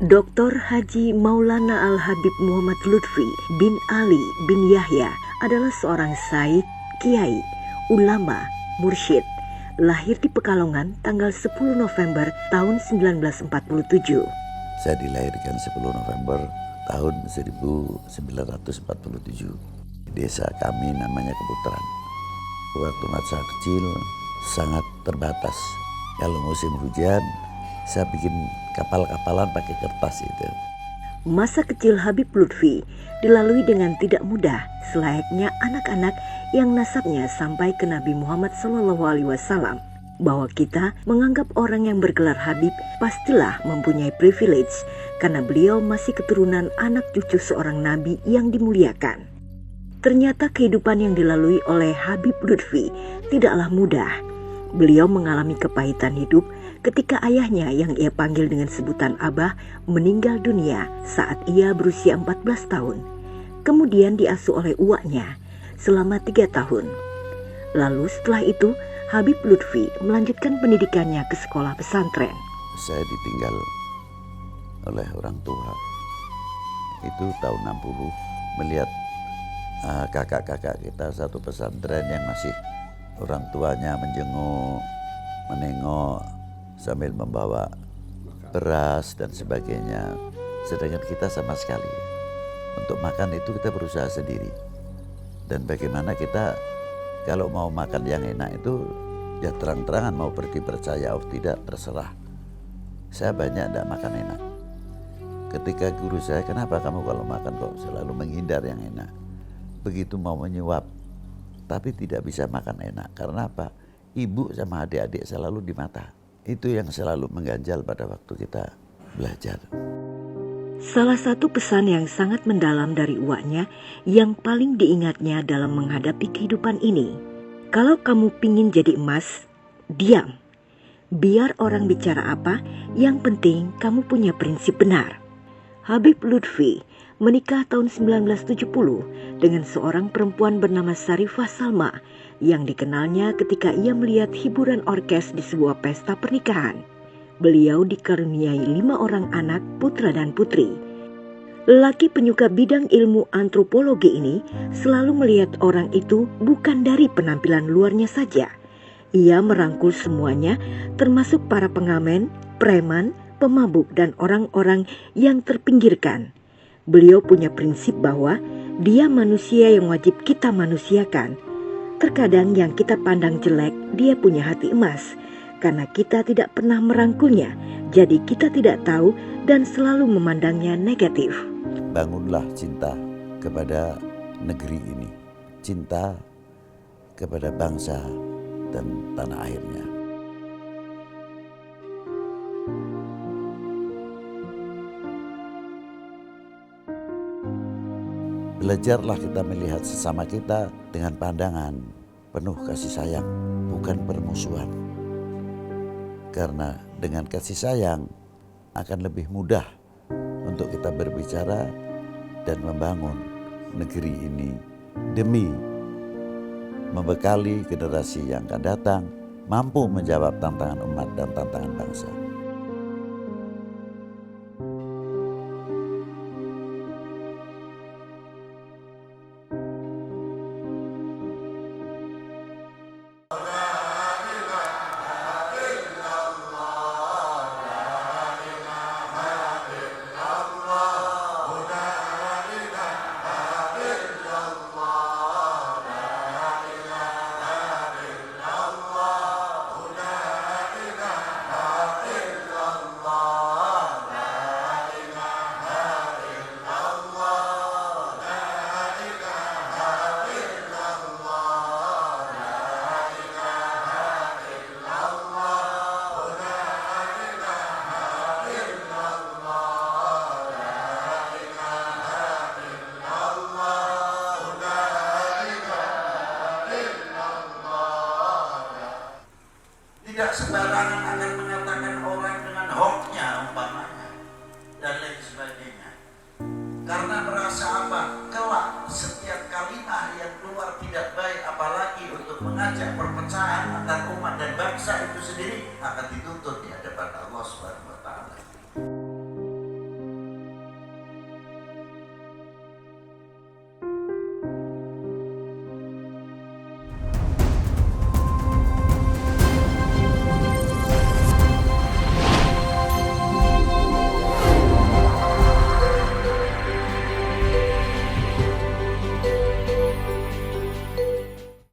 Dr. Haji Maulana Al-Habib Muhammad Lutfi bin Ali bin Yahya adalah seorang said, kiai, ulama, mursyid. Lahir di Pekalongan tanggal 10 November tahun 1947. Saya dilahirkan 10 November tahun 1947. Desa kami namanya Keputaran. Waktu masa kecil sangat terbatas. Kalau musim hujan, saya bikin kapal-kapalan pakai kertas itu. Masa kecil Habib Lutfi dilalui dengan tidak mudah, selayaknya anak-anak yang nasabnya sampai ke Nabi Muhammad SAW. Bahwa kita menganggap orang yang bergelar Habib pastilah mempunyai privilege karena beliau masih keturunan anak cucu seorang Nabi yang dimuliakan. Ternyata kehidupan yang dilalui oleh Habib Lutfi tidaklah mudah. Beliau mengalami kepahitan hidup ketika ayahnya yang ia panggil dengan sebutan Abah meninggal dunia saat ia berusia 14 tahun. Kemudian diasuh oleh uaknya selama 3 tahun. Lalu setelah itu Habib Lutfi melanjutkan pendidikannya ke sekolah pesantren. Saya ditinggal oleh orang tua. Itu tahun 60 melihat kakak-kakak kita satu pesantren yang masih orang tuanya menjenguk, menengok sambil membawa beras dan sebagainya. Sedangkan kita sama sekali untuk makan itu kita berusaha sendiri. Dan bagaimana kita kalau mau makan yang enak itu ya terang-terangan, mau pergi percaya atau tidak terserah. Saya banyak tidak makan enak. Ketika guru saya, kenapa kamu kalau makan kok selalu menghindar yang enak? Begitu mau menyuap tapi tidak bisa makan enak. Karena apa? Ibu sama adik-adik selalu di mata. Itu yang selalu mengganjal pada waktu kita belajar. Salah satu pesan yang sangat mendalam dari uaknya yang paling diingatnya dalam menghadapi kehidupan ini. Kalau kamu pingin jadi emas, diam. Biar orang bicara apa, yang penting kamu punya prinsip benar. Habib Lutfi menikah tahun 1970 dengan seorang perempuan bernama Sarifah Salma yang dikenalnya ketika ia melihat hiburan orkes di sebuah pesta pernikahan. Beliau dikaruniai 5 orang anak, putra dan putri. Lelaki penyuka bidang ilmu antropologi ini selalu melihat orang itu bukan dari penampilan luarnya saja. Ia merangkul semuanya, termasuk para pengamen, preman, pemabuk dan orang-orang yang terpinggirkan. Beliau punya prinsip bahwa dia manusia yang wajib kita manusiakan. Terkadang yang kita pandang jelek, dia punya hati emas. Karena kita tidak pernah merangkulnya, jadi kita tidak tahu dan selalu memandangnya negatif. Bangunlah cinta kepada negeri ini, cinta kepada bangsa dan tanah airnya. Belajarlah kita melihat sesama kita dengan pandangan penuh kasih sayang, bukan permusuhan. Karena dengan kasih sayang akan lebih mudah untuk kita berbicara dan membangun negeri ini demi membekali generasi yang akan datang mampu menjawab tantangan umat dan tantangan bangsa. Tidak sembarangan